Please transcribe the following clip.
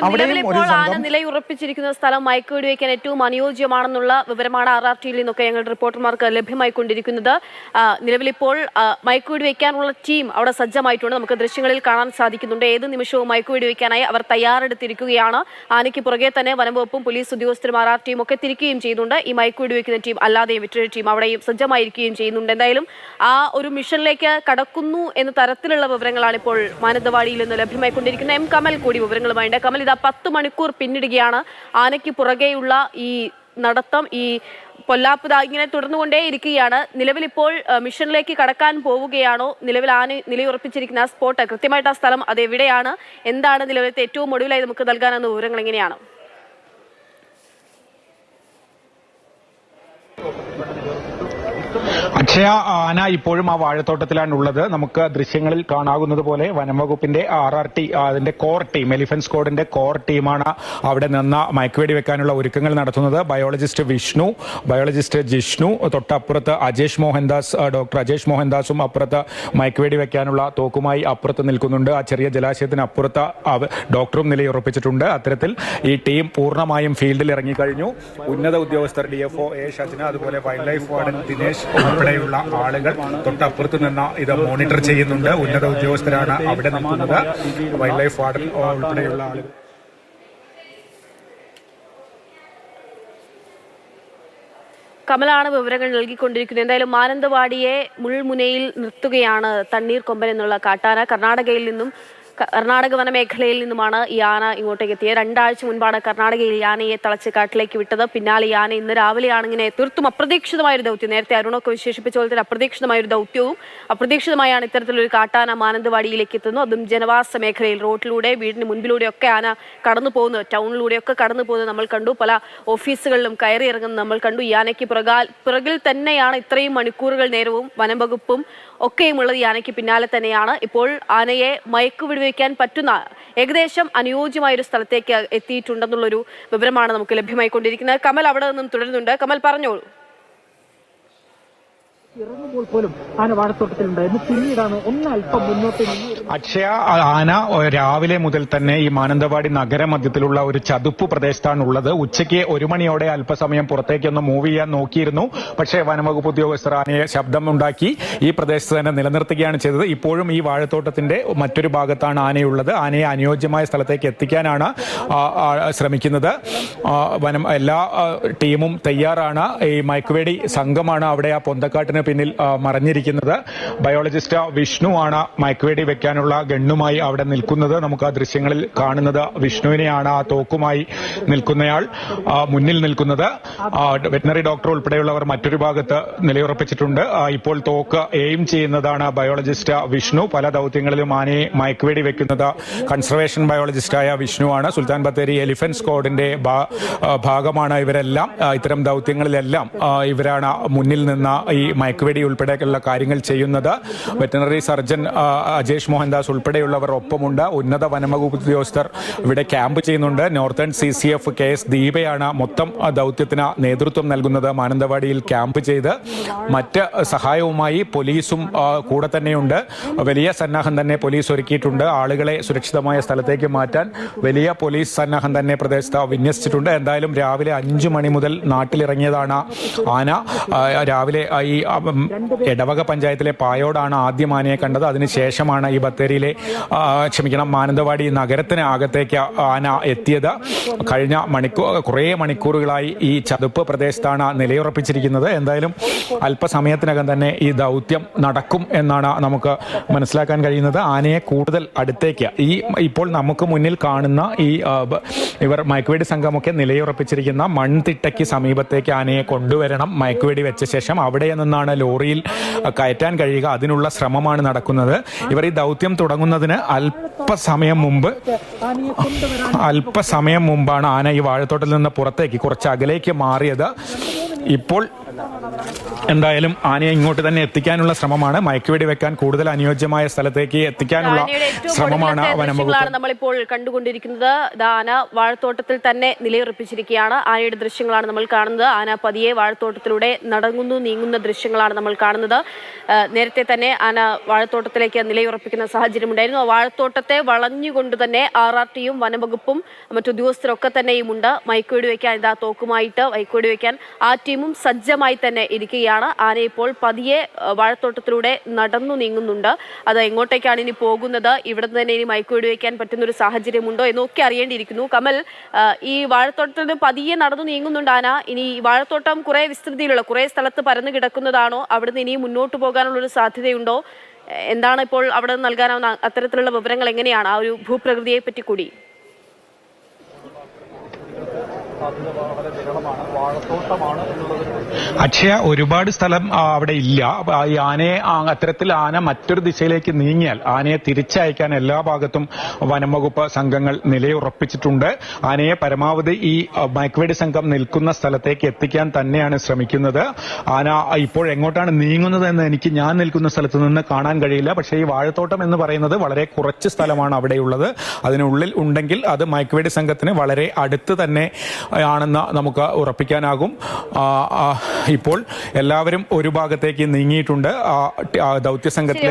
നിലവിലിപ്പോൾ ആന നിലയുറപ്പിച്ചിരിക്കുന്ന സ്ഥലം മയക്കുവെടി വയ്ക്കാൻ ഏറ്റവും അനുയോജ്യമാണെന്നുള്ള വിവരമാണ് RRTയിൽ നിന്നൊക്കെ ഞങ്ങൾ റിപ്പോർട്ടർമാർക്ക് ലഭ്യമായിക്കൊണ്ടിരിക്കുന്നത്. നിലവിലിപ്പോൾ മയക്കുവെടി വയ്ക്കാനുള്ള ടീം അവിടെ സജ്ജമായിട്ടുണ്ട്. നമുക്ക് ദൃശ്യങ്ങളിൽ കാണാൻ സാധിക്കുന്നുണ്ട്. ഏത് നിമിഷവും മയക്കുവെടി വയ്ക്കാനായി അവർ തയ്യാറെടുത്തിരിക്കുകയാണ്. ആനയ്ക്ക് പുറകെ തന്നെ വനംവകുപ്പും പോലീസ് ഉദ്യോഗസ്ഥരും RRTയും ഒക്കെ തിരിക്കുകയും ചെയ്യുന്നുണ്ട്. ഈ മയക്കുവെടി വയ്ക്കുന്ന ടീം അല്ലാതെയും മറ്റൊരു ടീം അവിടെയും സജ്ജമായിരിക്കുകയും ചെയ്യുന്നുണ്ട്. എന്തായാലും ആ ഒരു മിഷനിലേക്ക് കടക്കുന്നു എന്ന തരത്തിലുള്ള വിവരങ്ങളാണ് ഇപ്പോൾ മാനന്തവാടിയിൽ നിന്ന് ലഭ്യമായിക്കൊണ്ടിരിക്കുന്നത്. കമൽ കൂടി വിവരങ്ങളുമായിട്ട്. കമൽ, ഇതാ 10 മണിക്കൂർ പിന്നിടുകയാണ്. ആനയ്ക്ക് പുറകെയുള്ള ഈ നടത്തം, ഈ പൊല്ലാപ്പ് ഇങ്ങനെ തുടർന്നുകൊണ്ടേ ഇരിക്കുകയാണ്. നിലവിലിപ്പോൾ മിഷനിലേക്ക് കടക്കാൻ പോവുകയാണോ? നിലവിൽ ആന നിലയുറപ്പിച്ചിരിക്കുന്ന ആ സ്പോട്ട്, കൃത്യമായിട്ട് ആ സ്ഥലം അതെവിടെയാണ്, എന്താണ് നിലവിലത്തെ ഏറ്റവും ഒടുവിലായി നമുക്ക് നൽകാനെന്ന വിവരങ്ങൾ എങ്ങനെയാണ്? അക്ഷയ, ആന ഇപ്പോഴും ആ വാഴത്തോട്ടത്തിലാണ് ഉള്ളത്. നമുക്ക് ദൃശ്യങ്ങളിൽ കാണാവുന്നത് പോലെ വനംവകുപ്പിന്റെ RRT അതിന്റെ കോർ ടീം, എലിഫന്റ് സ്ക്വാഡിന്റെ കോർ ടീമാണ് അവിടെ നിന്ന് മയക്കുവെടി വെക്കാനുള്ള ഒരുക്കങ്ങൾ നടത്തുന്നത്. ബയോളജിസ്റ്റ് വിഷ്ണു, ബയോളജിസ്റ്റ് ജിഷ്ണു, തൊട്ടപ്പുറത്ത് ഡോക്ടർ അജേഷ് മോഹൻദാസും അപ്പുറത്ത് മയക്കുവെടി വെക്കാനുള്ള തോക്കുമായി അപ്പുറത്ത് നിൽക്കുന്നുണ്ട്. ആ ചെറിയ ജലാശയത്തിന് അപ്പുറത്ത് ഡോക്ടറും നിലയുറപ്പിച്ചിട്ടുണ്ട്. അത്തരത്തിൽ ഈ ടീം പൂർണ്ണമായും ഫീൽഡിൽ ഇറങ്ങിക്കഴിഞ്ഞു. ഉന്നത ഉദ്യോഗസ്ഥർ DFO A ഷജ്ന, അതുപോലെ വൈൽഡ് ലൈഫ് വാർഡൻ ദിനേശ് ഉൾപ്പെടെയുള്ള ആളുകൾ തൊട്ടപ്പുറത്ത് നിന്ന് ഇത് മോണിറ്റർ ചെയ്യുന്നുണ്ട്. ഉന്നത ഉദ്യോഗസ്ഥരാണ് അവിടെ നിൽക്കുന്നത്. വൈൽഡ് ലൈഫ് വാർഡൻ ഉൾപ്പെടെയുള്ള ആളുകൾ. കമലാണ് വിവരങ്ങൾ നൽകിക്കൊണ്ടിരിക്കുന്നത്. എന്തായാലും മാനന്തവാടിയെ മുൾമുനയിൽ നിർത്തുകയാണ് തണ്ണീർക്കൊമ്പൻ എന്നുള്ള കാട്ടാന. കർണാടക വനമേഖലയിൽ നിന്നുമാണ് ഈ ആന ഇങ്ങോട്ടേക്ക് എത്തിയത്. 2 ആഴ്ച മുൻപാണ് കർണാടകയിൽ ഈ ആനയെ തളച്ച് കാട്ടിലേക്ക് വിട്ടത്. പിന്നാലെ ഈ ആന ഇന്ന് രാവിലെയാണ് ഇങ്ങനെ തീർത്തും അപ്രതീക്ഷിതമായൊരു ദൗത്യം, നേരത്തെ അരുണൊക്കെ വിശേഷിപ്പിച്ച പോലെ തന്നെ അപ്രതീക്ഷിതമായൊരു ദൗത്യവും അപ്രതീക്ഷിതമായാണ് ഇത്തരത്തിലൊരു കാട്ടാന മാനന്തവാടിയിലേക്ക് എത്തുന്നു. അതും ജനവാസ മേഖലയിൽ, റോഡിലൂടെ, വീടിന് മുൻപിലൂടെയൊക്കെ ആന കടന്നു പോകുന്നത്, ടൗണിലൂടെയൊക്കെ കടന്നു പോകുന്നത് നമ്മൾ കണ്ടു. പല ഓഫീസുകളിലും കയറി ഇറങ്ങുന്നത് നമ്മൾ കണ്ടു. ഈ ആനയ്ക്ക് പിറകിൽ തന്നെയാണ് ഇത്രയും മണിക്കൂറുകൾ നേരവും വനം വകുപ്പും ഒക്കെയുമുള്ളത്. ഈ ആനയ്ക്ക് പിന്നാലെ തന്നെയാണ്. ഇപ്പോൾ ആനയെ മയക്കുവെടി വയ്ക്കാൻ പറ്റുന്ന ഏകദേശം അനുയോജ്യമായ ഒരു സ്ഥലത്തേക്ക് എത്തിയിട്ടുണ്ടെന്നുള്ളൊരു വിവരമാണ് നമുക്ക് ലഭ്യമായിക്കൊണ്ടിരിക്കുന്നത്. കമൽ അവിടെ നിന്നും തുടരുന്നുണ്ട്. കമൽ, പറഞ്ഞോളൂ. ഇറങ്ങുമ്പോൾ പോലും ആന വാഴത്തോട്ടത്തിലുണ്ടായിരുന്നു. പിന്നീടാണ് ഒന്ന് അല്പം മുന്നോട്ട്. അക്ഷയ, ആന രാവിലെ മുതൽ തന്നെ ഈ മാനന്തവാടി നഗരമധ്യത്തിലുള്ള ഒരു ചതുപ്പ് പ്രദേശത്താണ് ഉള്ളത്. ഉച്ചയ്ക്ക് 1 മണിയോടെ അല്പസമയം പുറത്തേക്കൊന്ന് മൂവ് ചെയ്യാൻ നോക്കിയിരുന്നു. പക്ഷേ വനംവകുപ്പ് ഉദ്യോഗസ്ഥർ ആനയെ ശബ്ദമുണ്ടാക്കി ഈ പ്രദേശത്ത് തന്നെ നിലനിർത്തുകയാണ് ചെയ്തത്. ഇപ്പോഴും ഈ വാഴത്തോട്ടത്തിന്റെ മറ്റൊരു ഭാഗത്താണ് ആനയുള്ളത്. ആനയെ അനുയോജ്യമായ സ്ഥലത്തേക്ക് എത്തിക്കാനാണ് ശ്രമിക്കുന്നത്. എല്ലാ ടീമും തയ്യാറാണ്. ഈ മയക്കുവെടി സംഘമാണ് അവിടെ ആ പൊന്തക്കാട്ടിന് പിന്നിൽ മറഞ്ഞിരിക്കുന്നത്. ബയോളജിസ്റ്റ് വിഷ്ണു ആണ് മയക്കുവെടി വെക്കാനുള്ള ഗണ്ണുമായി അവിടെ നിൽക്കുന്നത്. നമുക്ക് ആ ദൃശ്യങ്ങളിൽ കാണുന്നത് വിഷ്ണുവിനെയാണ്, ആ തോക്കുമായി നിൽക്കുന്നയാൾ മുന്നിൽ നിൽക്കുന്നത്. വെറ്റിനറി ഡോക്ടർ ഉൾപ്പെടെയുള്ളവർ മറ്റൊരു ഭാഗത്ത് നിലയുറപ്പിച്ചിട്ടുണ്ട്. ഇപ്പോൾ തോക്ക് എയിം ചെയ്യുന്നതാണ് ബയോളജിസ്റ്റ് വിഷ്ണു. പല ദൌത്യങ്ങളിലും ആനയെ മയക്കുവെടി വെക്കുന്നത് കൺസർവേഷൻ ബയോളജിസ്റ്റായ വിഷ്ണുവാണ്. സുൽത്താൻ ബത്തേരി എലിഫന്റ് സ്ക്വാഡിന്റെ ഭാഗമാണ് ഇവരെല്ലാം. ഇത്തരം ദൌത്യങ്ങളിലെല്ലാം ഇവരാണ് മുന്നിൽ നിന്ന് ഈ മയക്കുവെടി ഉൾപ്പെടെയുള്ള കാര്യങ്ങൾ ചെയ്യുന്നത്. വെറ്റിനറി സർജൻ അജേഷ് മോഹൻദാസ് ഉൾപ്പെടെയുള്ളവർ ഒപ്പമുണ്ട്. ഉന്നത വനംവകുപ്പ് ഉദ്യോഗസ്ഥർ ഇവിടെ ക്യാമ്പ് ചെയ്യുന്നുണ്ട്. നോർത്തേൺ CCF KS ദീപയാണ് മൊത്തം ദൗത്യത്തിന് നേതൃത്വം നൽകുന്നത്. മാനന്തവാടിയിൽ ക്യാമ്പ് ചെയ്ത് മറ്റ് സഹായവുമായി പോലീസും കൂടെ തന്നെയുണ്ട്. വലിയ സന്നാഹം തന്നെ പോലീസ് ഒരുക്കിയിട്ടുണ്ട്. ആളുകളെ സുരക്ഷിതമായ സ്ഥലത്തേക്ക് മാറ്റാൻ വലിയ പോലീസ് സന്നാഹം തന്നെ പ്രദേശത്ത് വിന്യസിച്ചിട്ടുണ്ട്. എന്തായാലും രാവിലെ 5 മണി മുതൽ നാട്ടിലിറങ്ങിയതാണ് ആന. രാവിലെ ഈ എടവക പഞ്ചായത്തിലെ പായോടാണ് ആദ്യം ആനയെ കണ്ടത്. അതിനുശേഷമാണ് ഈ ബത്തേരിയിലെ മാനന്തവാടി നഗരത്തിന് അകത്തേക്ക് ആന എത്തിയത്. കഴിഞ്ഞ കുറേ മണിക്കൂറുകളായി ഈ ചതുപ്പ് പ്രദേശത്താണ് നിലയുറപ്പിച്ചിരിക്കുന്നത്. എന്തായാലും അല്പസമയത്തിനകം തന്നെ ഈ ദൗത്യം നടക്കും എന്നാണ് നമുക്ക് മനസ്സിലാക്കാൻ കഴിയുന്നത്. ആനയെ കൂടുതൽ അടുത്തേക്ക് ഇപ്പോൾ നമുക്ക് മുന്നിൽ കാണുന്ന ഇവർ മയക്കുവെടി സംഘമൊക്കെ നിലയുറപ്പിച്ചിരിക്കുന്ന മൺതിട്ടയ്ക്ക് സമീപത്തേക്ക് ആനയെ കൊണ്ടുവരണം. മയക്കുവെടി വെച്ച ശേഷം അവിടെ നിന്നാണ് ലോറിയിൽ കയറ്റാൻ കഴിയുക. അതിനുള്ള ശ്രമമാണ് നടക്കുന്നത്. ഇവർ ഈ ദൗത്യം തുടങ്ങുന്നതിന് അല്പസമയം മുമ്പാണ് ആന ഈ വാഴത്തോട്ടിൽ നിന്ന് പുറത്തേക്ക് കുറച്ച് അകലേക്ക് മാറിയത്. ഇപ്പോൾ എന്തായാലും ആനയെ ഇങ്ങോട്ട് തന്നെ എത്തിക്കാനുള്ള ശ്രമമാണ്. മയക്കുവെടി വെക്കാൻ കൂടുതൽ അനുയോജ്യമായ സ്ഥലത്തേക്ക് എത്തിക്കാനുള്ള ശ്രമമാണ് വനംവകുപ്പ്. നമ്മളിപ്പോൾ കണ്ടുകൊണ്ടിരിക്കുന്നത് ആന വാഴത്തോട്ടത്തിൽ തന്നെ നിലയുറപ്പിച്ചിരിക്കുകയാണ്. ആനയുടെ ദൃശ്യങ്ങളാണ് നമ്മൾ കാണുന്നത്. ആന പതിയെ വാഴത്തോട്ടത്തിലൂടെ നീങ്ങുന്ന ദൃശ്യങ്ങളാണ് നമ്മൾ കാണുന്നത്. നേരത്തെ തന്നെ ആന വാഴത്തോട്ടത്തിലേക്ക് നിലയുറപ്പിക്കുന്ന സാഹചര്യമുണ്ടായിരുന്നു. ആ വാഴത്തോട്ടത്തെ വളഞ്ഞുകൊണ്ട് തന്നെ RRTയും വനംവകുപ്പും മറ്റുദ്യോഗസ്ഥരൊക്കെ തന്നെയും ഉണ്ട്. മയക്കുവെടി വയ്ക്കാൻ തോക്കുമായിട്ട് മയക്കുവെടി വയ്ക്കാൻ ആ ടീമും സജ്ജമായി തന്നെ ഇരിക്കുകയാണ്. ആന ഇപ്പോൾ പതിയെ വാഴത്തോട്ടത്തിലൂടെ നീങ്ങുന്നുണ്ട്. അത് എങ്ങോട്ടേക്കാണ് ഇനി പോകുന്നത്, ഇവിടെ തന്നെ ഇനി മയക്കുവെടി വയ്ക്കാൻ പറ്റുന്ന ഒരു സാഹചര്യമുണ്ടോ എന്നൊക്കെ അറിയേണ്ടിയിരിക്കുന്നു. കമൽ, ഈ വാഴത്തോട്ടത്തിൽ നിന്ന് പതിയെ നീങ്ങുന്നുണ്ട് ആന. ഇനി വാഴത്തോട്ടം കുറെ വിസ്തൃതിയിലുള്ള കുറെ സ്ഥലത്ത് പരന്നു കിടക്കുന്നതാണോ? അവിടുന്ന് ഇനി മുന്നോട്ട് പോകാനുള്ള ഒരു സാധ്യതയുണ്ടോ? എന്താണ് ഇപ്പോൾ അവിടെ നൽകാനാവുന്ന അത്തരത്തിലുള്ള വിവരങ്ങൾ എങ്ങനെയാണ് ആ ഒരു ഭൂപ്രകൃതിയെ പറ്റി കൂടി? അക്ഷയ, ഒരുപാട് സ്ഥലം അവിടെ ഇല്ല. ഈ ആനയെ അത്തരത്തിൽ ആന മറ്റൊരു ദിശയിലേക്ക് നീങ്ങിയാൽ ആനയെ തിരിച്ചയക്കാൻ എല്ലാ ഭാഗത്തും വനംവകുപ്പ് സംഘങ്ങൾ നിലയുറപ്പിച്ചിട്ടുണ്ട്. ആനയെ പരമാവധി ഈ മയക്കുവെടി സംഘം നിൽക്കുന്ന സ്ഥലത്തേക്ക് എത്തിക്കാൻ തന്നെയാണ് ശ്രമിക്കുന്നത്. ആന ഇപ്പോൾ എങ്ങോട്ടാണ് നീങ്ങുന്നത് എന്ന് ഞാൻ നിൽക്കുന്ന സ്ഥലത്ത് നിന്ന് കാണാൻ കഴിയില്ല. പക്ഷേ ഈ വാഴത്തോട്ടം എന്ന് പറയുന്നത് വളരെ കുറച്ച് സ്ഥലമാണ് അവിടെയുള്ളത്. അതിനുള്ളിൽ ഉണ്ടെങ്കിൽ അത് മയക്കുവെടി സംഘത്തിന് വളരെ അടുത്ത് തന്നെ ആണെന്ന് നമുക്ക് ഉറപ്പിക്കാനാകും. ഇപ്പോൾ എല്ലാവരും ഒരു ഭാഗത്തേക്ക് നീങ്ങിയിട്ടുണ്ട്. ദൗത്യ സംഘത്തിലെ